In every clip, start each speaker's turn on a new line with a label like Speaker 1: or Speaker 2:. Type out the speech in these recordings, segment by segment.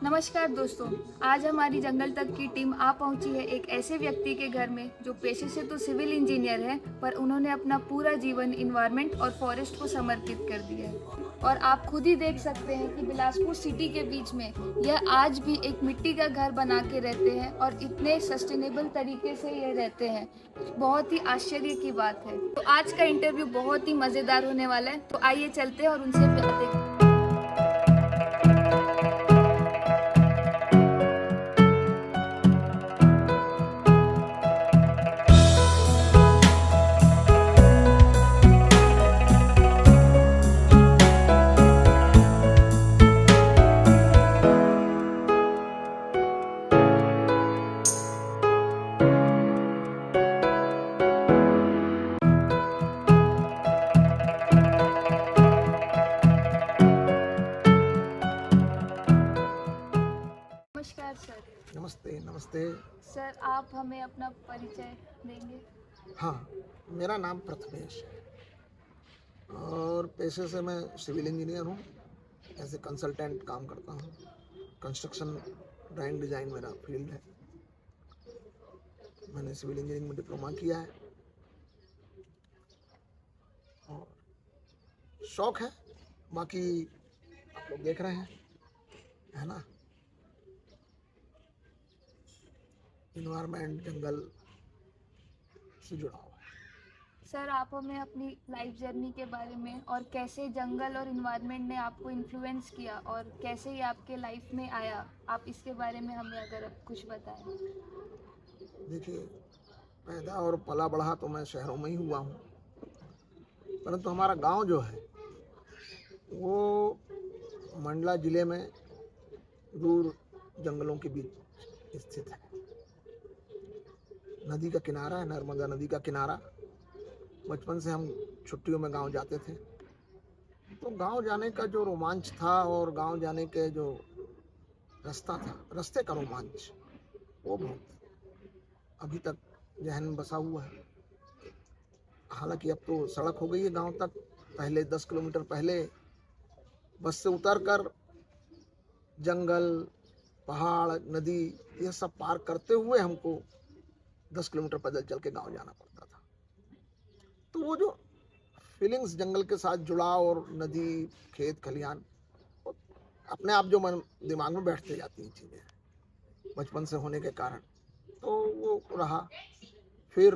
Speaker 1: नमस्कार दोस्तों। आज हमारी जंगल तक की टीम आ पहुंची है एक ऐसे व्यक्ति के घर में जो पेशे से तो सिविल इंजीनियर है, पर उन्होंने अपना पूरा जीवन इन्वायरमेंट और फॉरेस्ट को समर्पित कर दिया है। और आप खुद ही देख सकते हैं कि बिलासपुर सिटी के बीच में यह आज भी एक मिट्टी का घर बना के रहते हैं और इतने सस्टेनेबल तरीके से ये रहते हैं। बहुत ही आश्चर्य की बात है। तो आज का इंटरव्यू बहुत ही मज़ेदार होने वाला है, तो आइए चलते हैं और उनसे बातें करते हैं। नमस्कार सर।
Speaker 2: नमस्ते नमस्ते।
Speaker 1: सर, आप हमें अपना परिचय देंगे?
Speaker 2: हाँ, मेरा नाम प्रथमेश है और पेशे से मैं सिविल इंजीनियर हूँ। एज ए कंसल्टेंट काम करता हूँ। कंस्ट्रक्शन ड्राइंग डिज़ाइन मेरा फील्ड है। मैंने सिविल इंजीनियरिंग में डिप्लोमा किया है और शौक है। बाकी आप लोग देख रहे हैं, है ना, इन्वायरमेंट जंगल से जुड़ा हुआ है।
Speaker 1: सर, आप हमें अपनी लाइफ जर्नी के बारे में और कैसे जंगल और इन्वायरमेंट ने आपको इन्फ्लुएंस किया और कैसे ये आपके लाइफ में आया, आप इसके बारे में हमें अगर कुछ बताएं।
Speaker 2: देखिए, पैदा और पला बढ़ा तो मैं शहरों में ही हुआ हूँ, परंतु हमारा गांव जो है वो मंडला जिले में दूर जंगलों के बीच स्थित है। नदी का किनारा है, नर्मदा नदी का किनारा। बचपन से हम छुट्टियों में गांव जाते थे, तो गांव जाने का जो रोमांच था और गांव जाने के जो रास्ता था, रास्ते का रोमांच, वो बहुत अभी तक जहन में बसा हुआ है। हालांकि अब तो सड़क हो गई है गांव तक। पहले 10 किलोमीटर पहले बस से उतरकर जंगल, पहाड़, नदी, ये सब पार करते हुए हमको 10 किलोमीटर पैदल चल के गांव जाना पड़ता था। तो वो जो फीलिंग्स, जंगल के साथ जुड़ाव और नदी, खेत खलिहान, अपने आप जो मन दिमाग में बैठते जाती हैं चीज़ें बचपन से होने के कारण, तो वो रहा। फिर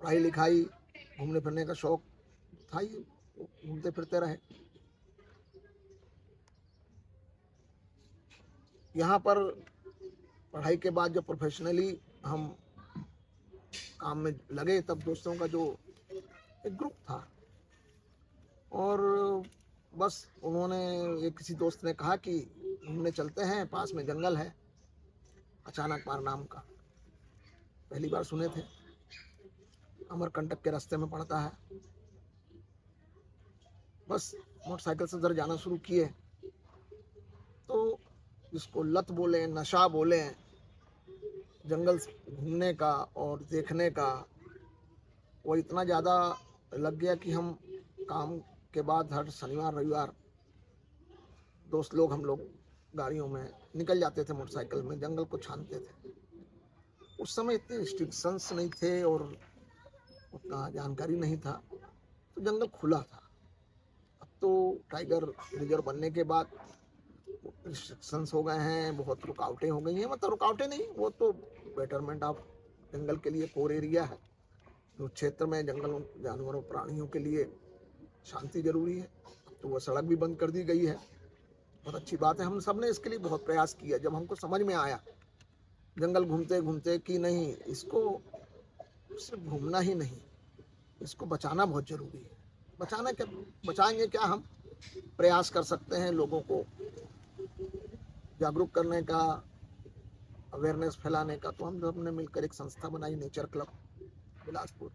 Speaker 2: पढ़ाई लिखाई, घूमने फिरने का शौक था ही, घूमते फिरते रहे। यहाँ पर पढ़ाई के बाद जब प्रोफेशनली हम काम में लगे, तब दोस्तों का जो एक ग्रुप था और बस उन्होंने, किसी दोस्त ने कहा कि घूमने चलते हैं, पास में जंगल है, अचानक मार नाम का, पहली बार सुने थे। अमरकंटक के रास्ते में पड़ता है। बस मोटरसाइकिल से उधर जाना शुरू किए, तो जिसको लत बोले, नशा बोले, जंगल घूमने का और देखने का, वो इतना ज़्यादा लग गया कि हम काम के बाद हर शनिवार रविवार दोस्त लोग, हम लोग गाड़ियों में निकल जाते थे, मोटरसाइकिल में जंगल को छानते थे। उस समय इतने रिस्ट्रिक्शंस नहीं थे और उतना जानकारी नहीं था, तो जंगल खुला था। अब तो टाइगर रिजर्व बनने के बाद रिस्ट्रिक्शंस हो गए हैं, बहुत रुकावटें हो गई हैं। मतलब रुकावटें नहीं, वो तो बेटरमेंट ऑफ जंगल के लिए कोर एरिया है। जो क्षेत्र में जंगलों, जानवरों, प्राणियों के लिए शांति जरूरी है, तो वो सड़क भी बंद कर दी गई है। बहुत अच्छी बात है। हम सब ने इसके लिए बहुत प्रयास किया। जब हमको समझ में आया जंगल घूमते घूमते कि नहीं, इसको सिर्फ घूमना ही नहीं, इसको बचाना बहुत जरूरी है। बचाना क्या, बचाएंगे क्या, हम प्रयास कर सकते हैं लोगों को जागरूक करने का, अवेयरनेस फैलाने का। तो हम सब ने मिलकर एक संस्था बनाई, नेचर क्लब बिलासपुर।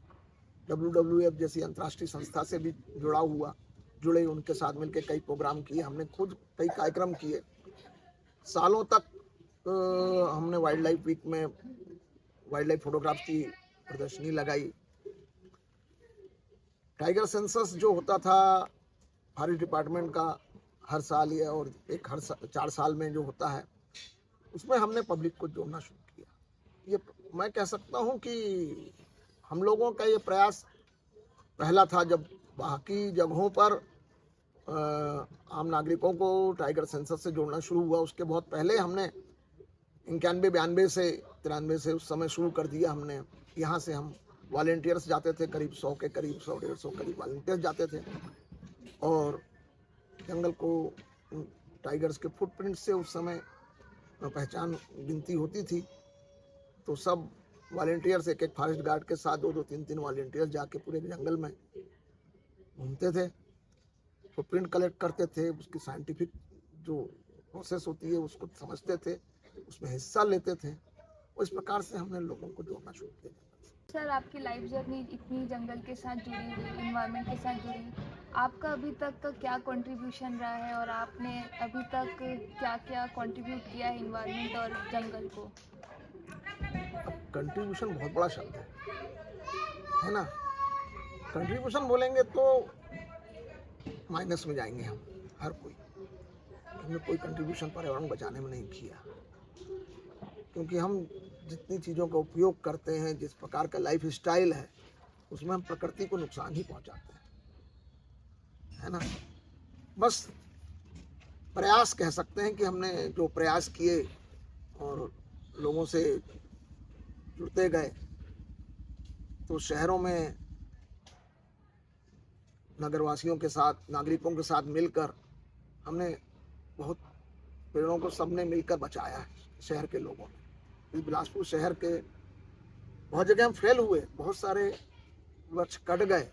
Speaker 2: WWF जैसी अंतर्राष्ट्रीय संस्था से भी जुड़े, उनके साथ मिलकर कई प्रोग्राम किए। हमने खुद कई कार्यक्रम किए। सालों तक हमने वाइल्ड लाइफ वीक में वाइल्ड लाइफ फोटोग्राफ की प्रदर्शनी लगाई। टाइगर सेंसस जो होता था फॉरेस्ट डिपार्टमेंट का, हर साल या और एक 4 साल में जो होता है, उसमें हमने पब्लिक को जोड़ना शुरू किया। ये मैं कह सकता हूँ कि हम लोगों का ये प्रयास पहला था, जब बाकी जगहों पर आम नागरिकों को टाइगर सेंसस से जोड़ना शुरू हुआ, उसके बहुत पहले हमने 91-92 से 93 से उस समय शुरू कर दिया हमने। यहाँ से हम वॉलंटियर्स जाते थे, करीब 100 के करीब 100-150 करीब वॉलंटियर्स जाते थे और जंगल को टाइगर्स के फुटप्रिंट से उस समय पहचान गिनती होती थी। तो सब वॉलंटियर्स एक एक फॉरेस्ट गार्ड के साथ 2-2 3-3 वॉलंटियर्स जाके पूरे जंगल में घूमते थे, फुटप्रिंट कलेक्ट करते थे, उसकी साइंटिफिक जो प्रोसेस होती है उसको समझते थे, उसमें हिस्सा लेते थे। और इस प्रकार से हमने लोगों को जोड़ना शुरू किया।
Speaker 1: सर, आपकी लाइफ जर्नी इतनी जंगल के साथ जुड़ी हुई, इन्वायरमेंट के साथ जुड़ी हुई, आपका अभी तक का क्या कंट्रीब्यूशन रहा है और आपने अभी तक क्या क्या कंट्रीब्यूट किया है इन्वायरमेंट और जंगल को?
Speaker 2: कंट्रीब्यूशन बहुत बड़ा शब्द है ना। कंट्रीब्यूशन बोलेंगे तो माइनस में जाएंगे हम हर कोई। हमने कोई कंट्रीब्यूशन पर्यावरण बचाने में नहीं किया, क्योंकि हम जितनी चीज़ों का उपयोग करते हैं, जिस प्रकार का लाइफ स्टाइल है, उसमें हम प्रकृति को नुकसान ही पहुंचाते हैं, है ना। बस प्रयास कह सकते हैं कि हमने जो प्रयास किए और लोगों से जुड़ते गए, तो शहरों में नगरवासियों के साथ, नागरिकों के साथ मिलकर हमने बहुत पेड़ों को सबने मिलकर बचाया है। शहर के लोगों ने, इस बिलासपुर शहर के बहुत जगह हम फेल हुए, बहुत सारे वृक्ष कट गए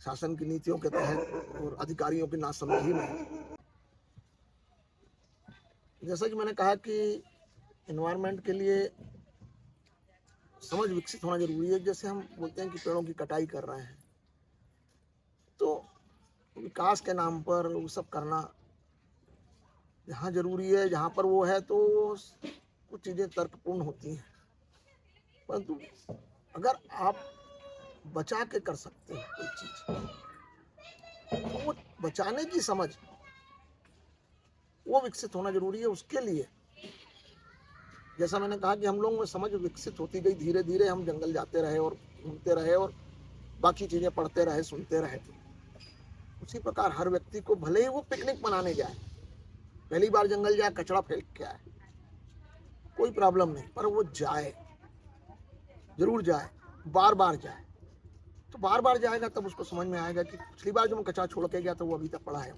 Speaker 2: शासन की नीतियों के तहत और अधिकारियों की नासमझी में। जैसा कि मैंने कहा कि एनवायरनमेंट के लिए समझ विकसित होना जरूरी है। जैसे हम बोलते हैं कि पेड़ों की कटाई कर रहे हैं, तो विकास के नाम पर वो सब करना जहाँ जरूरी है, जहाँ पर वो है, तो कुछ चीज़ें तर्कपूर्ण होती हैं। परंतु अगर आप बचा के कर सकते हैं कोई चीज़, तो वो बचाने की समझ वो विकसित होना जरूरी है। उसके लिए जैसा मैंने कहा कि हम लोगों में समझ विकसित होती गई, धीरे धीरे हम जंगल जाते रहे और घूमते रहे और बाकी चीज़ें पढ़ते रहे, सुनते रहे। उसी प्रकार हर व्यक्ति को, भले ही वो पिकनिक मनाने जाए, पहली बार जंगल जाए, कचरा फेंक के आए, कोई प्रॉब्लम नहीं, पर वो जाए, जरूर जाए, बार बार जाए। तो बार बार जाएगा तब उसको समझ में आएगा कि पिछली बार जब मैं कचरा छोड़ के गया तो वो अभी तक पड़ा है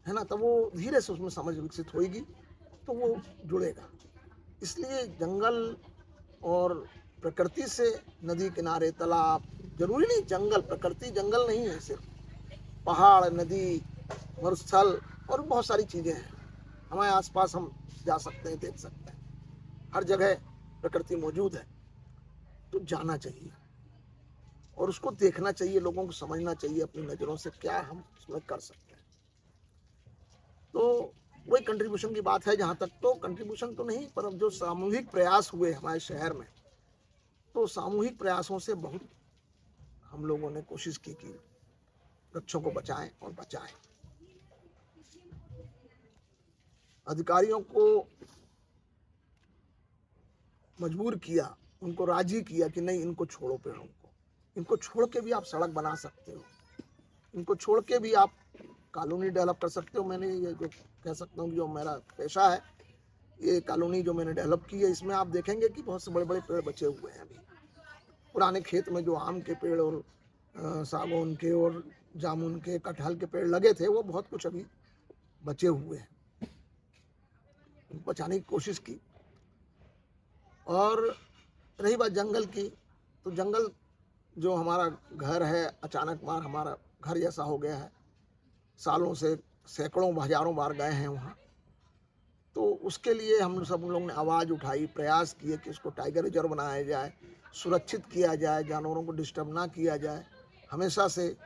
Speaker 2: ना। तब वो धीरे से उसमें समझ विकसित होगी, तो वो जुड़ेगा। इसलिए जंगल और प्रकृति से, नदी किनारे, तालाब, जरूरी नहीं जंगल, प्रकृति जंगल नहीं है, सिर्फ पहाड़, नदी, मरुस्थल और बहुत सारी चीजें हैं हमारे आसपास, हम जा सकते हैं, देख सकते हैं। हर जगह प्रकृति मौजूद है, तो जाना चाहिए और उसको देखना चाहिए, लोगों को समझना चाहिए अपनी नजरों से क्या हम उसमें कर सकते हैं। तो वही कंट्रीब्यूशन की बात है। जहाँ तक तो कंट्रीब्यूशन तो नहीं, पर अब जो सामूहिक प्रयास हुए हमारे शहर में, तो सामूहिक प्रयासों से बहुत हम लोगों ने कोशिश की कि वृक्षों को बचाएं और बचाएं। अधिकारियों को मजबूर किया, उनको राजी किया कि नहीं, इनको छोड़ो, पेड़ों को, इनको छोड़ के भी आप सड़क बना सकते हो, इनको छोड़ के भी आप कॉलोनी डेवलप कर सकते हो। मैंने ये जो कह सकता हूँ कि जो मेरा पेशा है, ये कॉलोनी जो मैंने डेवलप की है, इसमें आप देखेंगे कि बहुत से बड़े बड़े पेड़ बचे हुए हैं। अभी पुराने खेत में जो आम के पेड़ और सागौन के और जामुन के, कटहल के पेड़ लगे थे, वो बहुत कुछ अभी बचे हुए हैं, बचाने की कोशिश की। और रही बात जंगल की, तो जंगल जो हमारा घर है, अचानक मार हमारा घर जैसा हो गया है। सालों से सैकड़ों हजारों बार गए हैं वहाँ, तो उसके लिए हम सब लोगों ने आवाज़ उठाई, प्रयास किए कि उसको टाइगर रिजर्व बनाया जाए, सुरक्षित किया जाए, जानवरों को डिस्टर्ब ना किया जाए। हमेशा से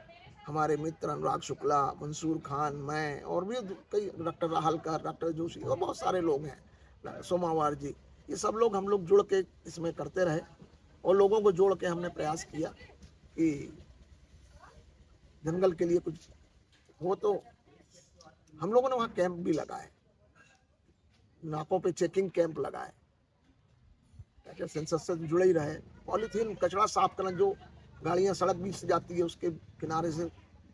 Speaker 2: हमारे मित्र अनुराग शुक्ला, मंसूर खान, मैं और भी कई, डॉक्टर राहलकर, डॉक्टर जोशी और बहुत सारे लोग हैं, सोमावार जी, ये सब लोग, हम लोग जुड़ के इसमें करते रहे और लोगों को जोड़ के हमने प्रयास किया कि जंगल के लिए कुछ वो तो हम लोगों ने वहाँ कैंप भी लगाए, नाकों पे चेकिंग कैंप लगाए ताकि सेंसस से जुड़े ही रहे। पॉलीथीन कचरा साफ करना, जो गाड़ियाँ सड़क बीच से जाती है उसके किनारे से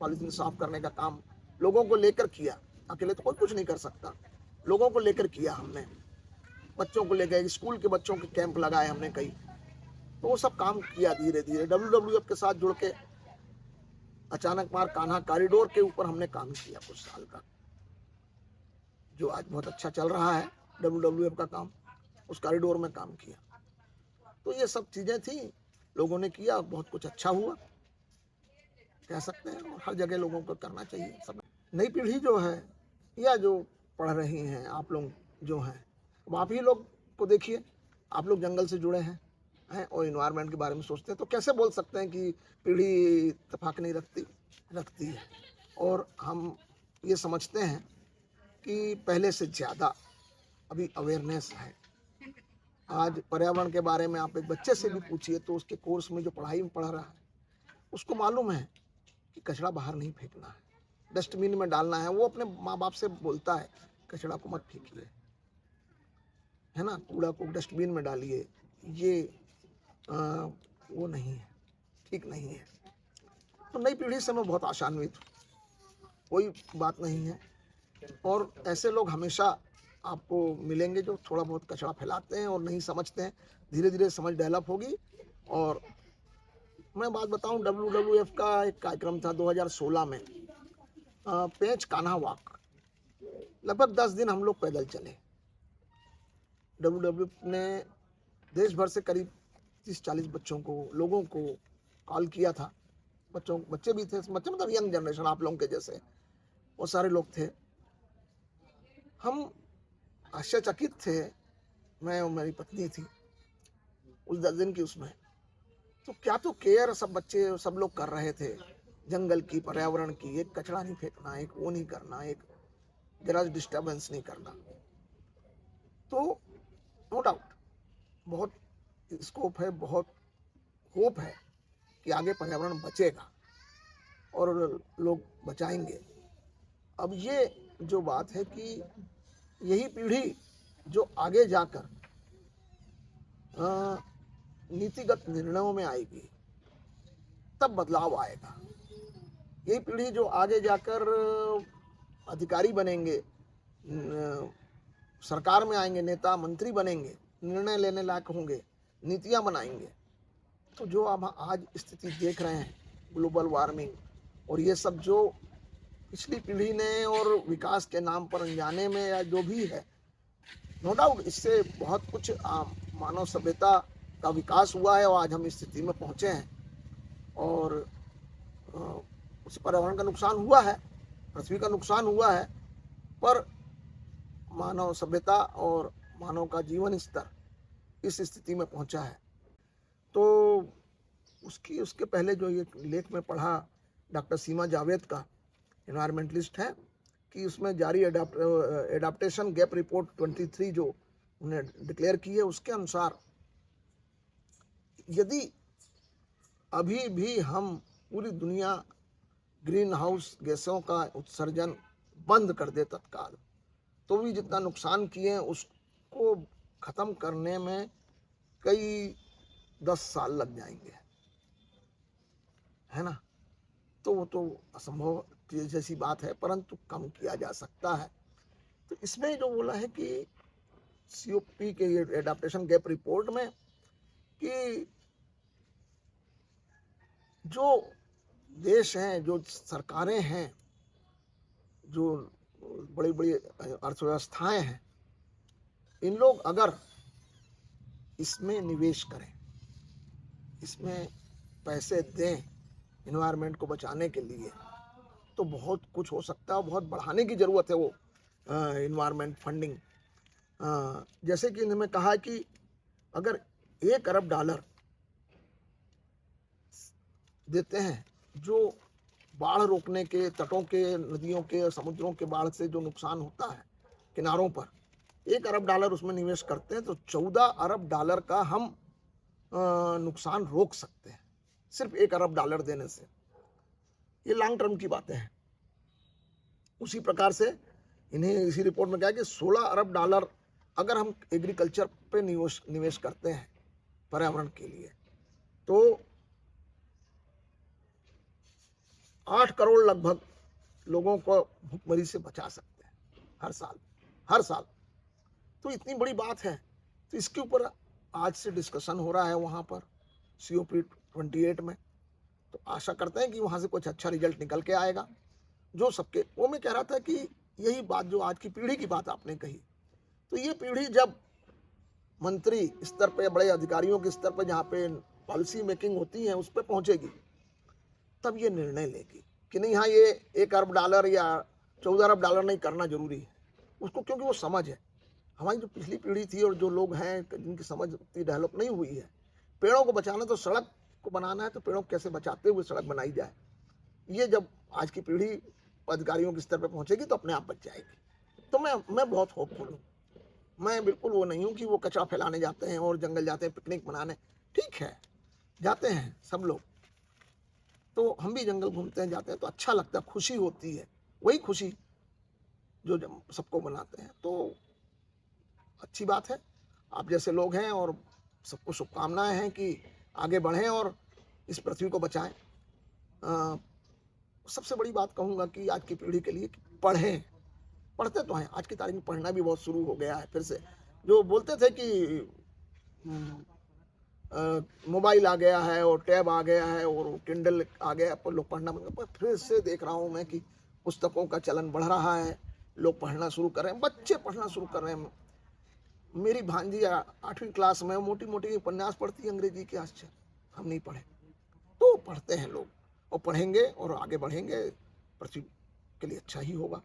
Speaker 2: पॉलीथीन साफ करने का काम लोगों को लेकर किया। अकेले तो कोई कुछ नहीं कर सकता, लोगों को लेकर किया हमने। बच्चों को लेकर स्कूल के बच्चों के कैंप लगाए हमने कई, तो वो सब काम किया धीरे धीरे। WWF के साथ जुड़ के अचानक मार कान्हा कॉरिडोर के ऊपर हमने काम किया कुछ साल का, जो आज बहुत अच्छा चल रहा है। WWF का काम, उस कॉरिडोर में काम किया। तो ये सब चीजें थी, लोगों ने किया, बहुत कुछ अच्छा हुआ कह सकते हैं। और हर जगह लोगों को करना चाहिए। सब नई पीढ़ी जो है या जो पढ़ रही हैं, आप लोग जो हैं, अब आप ही लोग को देखिए, आप लोग जंगल से जुड़े हैं और इन्वायरमेंट के बारे में सोचते हैं, तो कैसे बोल सकते हैं कि पीढ़ी इत्तेफाक नहीं रखती है। और हम ये समझते हैं कि पहले से ज़्यादा अभी अवेयरनेस है। आज पर्यावरण के बारे में आप एक बच्चे से भी पूछिए तो उसके कोर्स में जो पढ़ाई में पढ़ रहा है उसको मालूम है कि कचरा बाहर नहीं फेंकना है, डस्टबिन में डालना है। वो अपने माँ बाप से बोलता है कचरा को मत फेंकिए, है ना, कूड़ा को डस्टबिन में डालिए। ये वो नहीं है, ठीक नहीं है। तो नई पीढ़ी से मैं बहुत आशान्वित हूँ, कोई बात नहीं है। और ऐसे लोग हमेशा आपको मिलेंगे जो थोड़ा बहुत कचरा फैलाते हैं और नहीं समझते हैं। धीरे धीरे समझ डेवलप होगी। और मैं बात बताऊं, WWF का एक कार्यक्रम था 2016 में, पेंच कान्हा वॉक। लगभग 10 दिन हम लोग पैदल चले। WWF ने देश भर से करीब 30-40 बच्चों को, लोगों को कॉल किया था। बच्चे भी थे, बच्चे मतलब यंग जनरेशन, आप लोगों के जैसे वो सारे लोग थे। हम आश्चर्यचकित थे, मैं और मेरी पत्नी थी उस 10 दिन की उसमें। तो क्या तो केयर सब बच्चे सब लोग कर रहे थे जंगल की, पर्यावरण की। एक कचरा नहीं फेंकना, एक वो नहीं करना, एक जरा डिस्टर्बेंस नहीं करना। तो नो डाउट बहुत स्कोप है, बहुत होप है कि आगे पर्यावरण बचेगा और लोग बचाएंगे। अब ये जो बात है कि यही पीढ़ी जो आगे जाकर नीतिगत निर्णयों में आएगी, तब बदलाव आएगा। यही पीढ़ी जो आगे जाकर अधिकारी बनेंगे, सरकार में आएंगे, नेता मंत्री बनेंगे, निर्णय लेने लायक होंगे, नीतियां बनाएंगे। तो जो हम आज स्थिति देख रहे हैं, ग्लोबल वार्मिंग और ये सब जो पिछली पीढ़ी ने और विकास के नाम पर अनजाने में या जो भी है, नो डाउट इससे बहुत कुछ मानव सभ्यता का विकास हुआ है और आज हम इस स्थिति में पहुंचे हैं। और उस पर्यावरण का नुकसान हुआ है, पृथ्वी का नुकसान हुआ है, पर मानव सभ्यता और मानव का जीवन स्तर इस स्थिति में पहुंचा है। तो उसके पहले जो ये लेख में पढ़ा डॉक्टर सीमा जावेद का, एनवायरमेंटलिस्ट है, कि उसमें जारी एडाप्टेशन गैप रिपोर्ट 23 जो उन्हें डिक्लेयर की है, उसके अनुसार यदि अभी भी हम पूरी दुनिया ग्रीन हाउस गैसों का उत्सर्जन बंद कर दे तत्काल, तो भी जितना नुकसान किए हैं उसको खत्म करने में कई 10 साल लग जाएंगे, है ना। तो वो तो असंभव जैसी बात है, परंतु कम किया जा सकता है। तो इसमें जो बोला है कि COP के ये एडाप्टेशन गैप रिपोर्ट में कि जो देश हैं, जो सरकारें हैं, जो बड़ी बड़ी अर्थव्यवस्थाएं हैं, इन लोग अगर इसमें निवेश करें, इसमें पैसे दें एनवायरनमेंट को बचाने के लिए, तो बहुत कुछ हो सकता है। बहुत बढ़ाने की ज़रूरत है वो एनवायरनमेंट फंडिंग। जैसे कि इन्होंने कहा कि अगर $1 अरब देते हैं जो बाढ़ रोकने के, तटों के, नदियों के, समुद्रों के बाढ़ से जो नुकसान होता है किनारों पर, $1 अरब उसमें निवेश करते हैं, तो $14 अरब का हम नुकसान रोक सकते हैं सिर्फ $1 अरब देने से। ये लॉन्ग टर्म की बातें हैं। उसी प्रकार से इन्हें इसी रिपोर्ट में कहा कि $16 अरब अगर हम एग्रीकल्चर पे निवेश करते हैं पर्यावरण के लिए, तो 8 करोड़ लगभग लोगों को भुखमरी से बचा सकते हैं हर साल। तो इतनी बड़ी बात है, तो इसके ऊपर आज से डिस्कशन हो रहा है वहाँ पर COP28 में। तो आशा करते हैं कि वहाँ से कुछ अच्छा रिजल्ट निकल के आएगा जो सबके। वो मैं कह रहा था कि यही बात जो आज की पीढ़ी की बात आपने कही, तो ये पीढ़ी जब मंत्री स्तर पे, बड़े अधिकारियों के स्तर पे, जहाँ पे पॉलिसी मेकिंग होती है, उस पर पहुँचेगी, तब ये निर्णय लेगी कि नहीं, हाँ, ये $1 अरब या $14 अरब नहीं करना जरूरी है उसको, क्योंकि वो समझ है। हमारी जो पिछली पीढ़ी थी और जो लोग हैं जिनकी समझ उतनी डेवलप नहीं हुई है, पेड़ों को बचाना, तो सड़क को बनाना है तो पेड़ों को कैसे बचाते हुए सड़क बनाई जाए, ये जब आज की पीढ़ी अधिकारियों के स्तर पर पहुंचेगी तो अपने आप बच जाएगी। तो मैं बहुत होपफुल हूँ। मैं बिल्कुल वो नहीं हूँ कि वो कचरा फैलाने जाते हैं और जंगल जाते हैं पिकनिक मनाने। ठीक है, जाते हैं सब लोग, तो हम भी जंगल घूमते हैं, जाते हैं, तो अच्छा लगता है, खुशी होती है, वही खुशी जो सबको बनाते हैं। तो अच्छी बात है, आप जैसे लोग हैं, और सबको शुभकामनाएं हैं कि आगे बढ़ें और इस पृथ्वी को बचाएं। सबसे बड़ी बात कहूँगा कि आज की पीढ़ी के लिए पढ़ें, पढ़ते तो हैं, आज की तारीख में पढ़ना भी बहुत शुरू हो गया है फिर से। जो बोलते थे कि मोबाइल आ गया है और टैब आ गया है और टिंडल आ गया पर लोग पढ़ना बंद, पर फिर से देख रहा हूँ मैं कि पुस्तकों का चलन बढ़ रहा है, लोग पढ़ना शुरू कर रहे हैं, बच्चे पढ़ना शुरू कर रहे हैं। मेरी भांजी 8वीं क्लास में मोटी मोटी उपन्यास पढ़ती है अंग्रेजी के, आश्चर्य, हम नहीं पढ़े। तो पढ़ते हैं लोग और पढ़ेंगे और आगे बढ़ेंगे, पृथ्वी के लिए अच्छा ही होगा।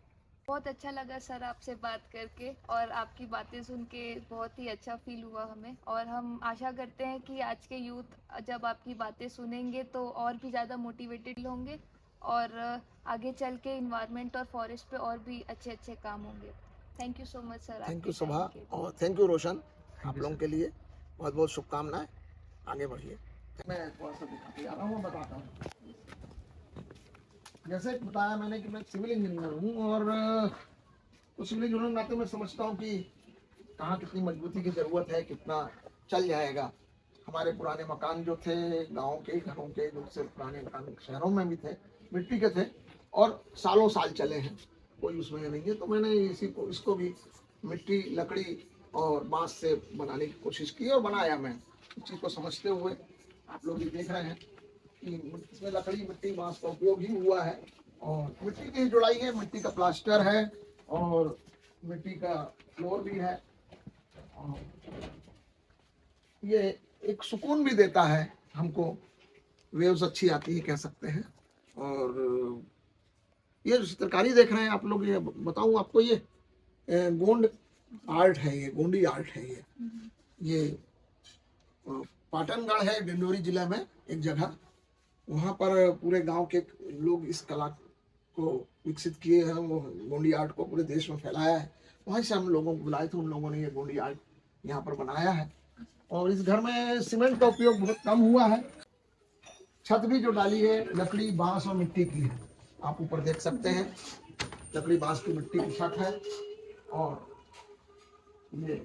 Speaker 1: बहुत अच्छा लगा सर आपसे बात करके, और आपकी बातें सुन के बहुत ही अच्छा फील हुआ हमें। और हम आशा करते हैं कि आज के यूथ जब आपकी बातें सुनेंगे तो और भी ज़्यादा मोटिवेटेड होंगे और आगे चल के इन्वायरमेंट और फॉरेस्ट पे और भी अच्छे अच्छे काम होंगे। Thank you so much sir.
Speaker 2: Thank you Shobha, और थैंक यू रोशन, आप लोगों के लिए बहुत बहुत शुभकामनाएं, आगे बढ़िए। मैं थोड़ा सा दिखाते जा रहा हूँ, बताता हूँ। जैसे बताया मैंने कि मैं सिविल इंजीनियर हूँ, और तो सिविल इंजीनियर नाते मैं समझता हूँ कि कहाँ कितनी मजबूती की ज़रूरत है, कितना चल जाएगा। हमारे पुराने मकान जो थे, गांव के घरों के, जो से पुराने मकान शहरों में भी थे, मिट्टी के थे और सालों साल चले हैं, कोई उसमें नहीं है। तो मैंने इसको भी मिट्टी, लकड़ी और बांस से बनाने की कोशिश की और बनाया। मैं उस चीज़ को समझते हुए, आप लोग भी देख रहे हैं कि इसमें लकड़ी, मिट्टी, बांस का उपयोग ही हुआ है, और मिट्टी की जुड़ाई है, मिट्टी का प्लास्टर है और मिट्टी का फ्लोर भी है। और ये एक सुकून भी देता है हमको, वेव्स अच्छी आती है कह सकते हैं। और ये जो चित्रकारी देख रहे हैं आप लोग, ये बताऊं आपको, ये गोंड आर्ट है, ये गोंडी आर्ट है। ये पाटनगढ़ है, डिंडोरी जिला में एक जगह, वहाँ पर पूरे गांव के लोग इस कला को विकसित किए हैं, वो गोंडी आर्ट को पूरे देश में फैलाया है। वहीं से हम लोगों को बुलाए थे, उन लोगों ने ये गोंडी आर्ट यहाँ पर बनाया है। और इस घर में सीमेंट का उपयोग बहुत कम हुआ है। छत भी जो डाली है लकड़ी, बांस और मिट्टी की है, आप ऊपर देख सकते हैं, लकड़ी, बांस की, मिट्टी की छत है। और ये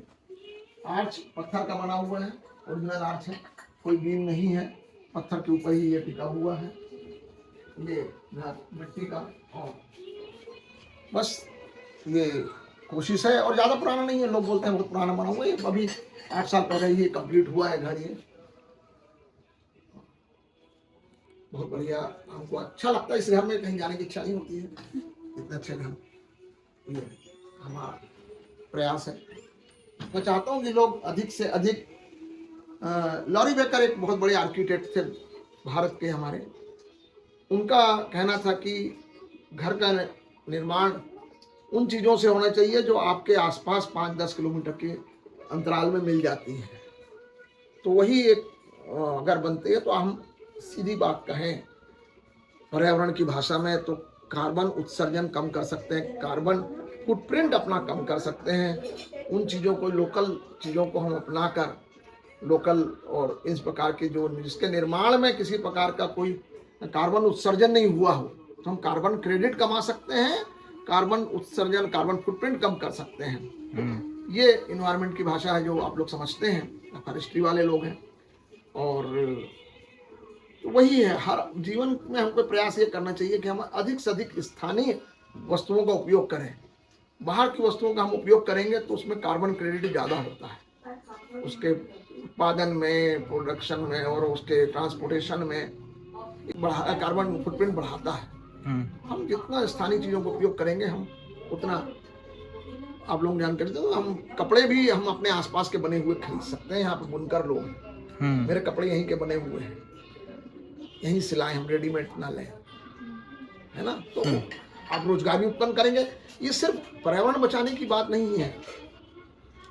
Speaker 2: आर्च पत्थर का बना हुआ है, ओरिजिनल आर्च है, कोई बीम नहीं है, पत्थर के ऊपर ही ये टिका हुआ है। ये घर मिट्टी का, और बस ये कोशिश है, और ज़्यादा पुराना नहीं है। लोग बोलते हैं बहुत पुराना बना हुआ है, अभी 8 साल पहले ही कंप्लीट हुआ है घर। ये बहुत बढ़िया, हमको अच्छा लगता है इस घर में, कहीं जाने की इच्छा नहीं होती है, इतने अच्छे घर। ये हमारा प्रयास है। मैं चाहता हूँ कि लोग अधिक से अधिक, लॉरी बेकर एक बहुत बड़े आर्किटेक्ट थे भारत के हमारे, उनका कहना था कि घर का निर्माण उन चीज़ों से होना चाहिए जो आपके आसपास 5-10 किलोमीटर के अंतराल में मिल जाती हैं। तो वही एक अगर बनती है, तो हम सीधी बात कहें पर्यावरण की भाषा में, तो कार्बन उत्सर्जन कम कर सकते हैं, कार्बन फुटप्रिंट अपना कम कर सकते हैं। उन चीज़ों को, लोकल चीज़ों को हम अपना कर, लोकल और इस प्रकार के जो, जिसके निर्माण में किसी प्रकार का कोई कार्बन उत्सर्जन नहीं हुआ हो, तो हम कार्बन क्रेडिट कमा सकते हैं कार्बन उत्सर्जन, कार्बन फुटप्रिंट कम कर सकते हैं। ये इन्वायरमेंट की भाषा है जो आप लोग समझते हैं, फॉरेस्ट्री वाले लोग हैं। और वही है, हर जीवन में हमको प्रयास ये करना चाहिए कि हम अधिक से अधिक स्थानीय वस्तुओं का उपयोग करें। बाहर की वस्तुओं का हम उपयोग करेंगे तो उसमें कार्बन क्रेडिट ज़्यादा होता है, उसके उत्पादन में, प्रोडक्शन में और उसके ट्रांसपोर्टेशन में कार्बन फुटप्रिंट बढ़ाता है। हम जितना स्थानीय चीज़ों का उपयोग करेंगे हम उतना, आप लोग जानकारी दो, हम कपड़े भी हम अपने आसपास के बने हुए खरीद सकते हैं। यहाँ पे बुनकर लोग हैं, मेरे कपड़े यहीं के बने हुए हैं, यहीं सिलाए, हम रेडीमेड ना लें, है ना। तो आप रोजगार भी उत्पन्न करेंगे। ये सिर्फ पर्यावरण बचाने की बात नहीं है,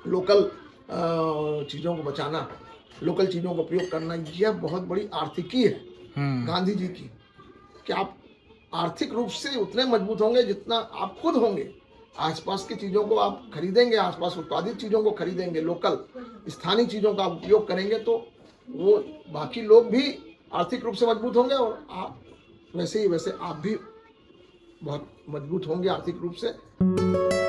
Speaker 2: लोकल चीज़ों को बचाना, लोकल चीज़ों का उपयोग करना, यह बहुत बड़ी आर्थिकी है गांधी जी की, कि आप आर्थिक रूप से उतने मजबूत होंगे जितना आप खुद होंगे। आसपास की चीज़ों को आप खरीदेंगे, आसपास उत्पादित चीज़ों को खरीदेंगे, लोकल स्थानीय चीज़ों का आप उपयोग करेंगे, तो वो बाकी लोग भी आर्थिक रूप से मजबूत होंगे और आप वैसे आप भी बहुत मजबूत होंगे आर्थिक रूप से।